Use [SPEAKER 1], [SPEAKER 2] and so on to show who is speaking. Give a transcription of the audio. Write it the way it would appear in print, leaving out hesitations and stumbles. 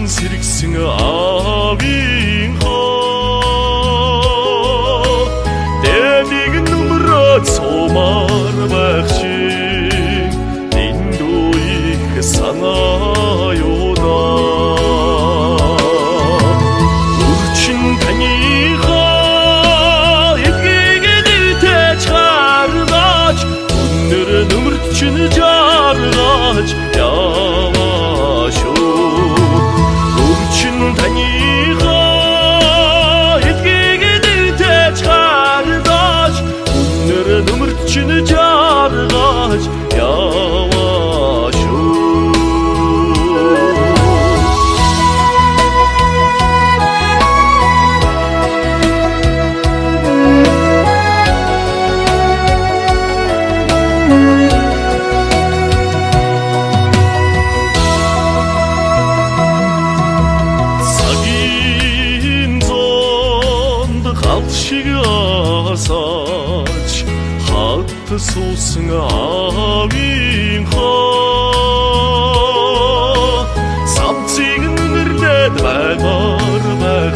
[SPEAKER 1] сэргсэн аавынхаа дэмиг нүмрөөд сумаар байх шиг дэндүү их санаа юунаа өрчин таныхаа эдгийг дэтэж харгаж өнөр нүмерт чин жаргаж яваа шүү өрчин таныхаа эдгийг дэтэж харгаж өнөр нүмерт чин жаргаж яваа шүү шиг асаач хат суусан аавынхаа самцыг нүмерлээд баймаар байх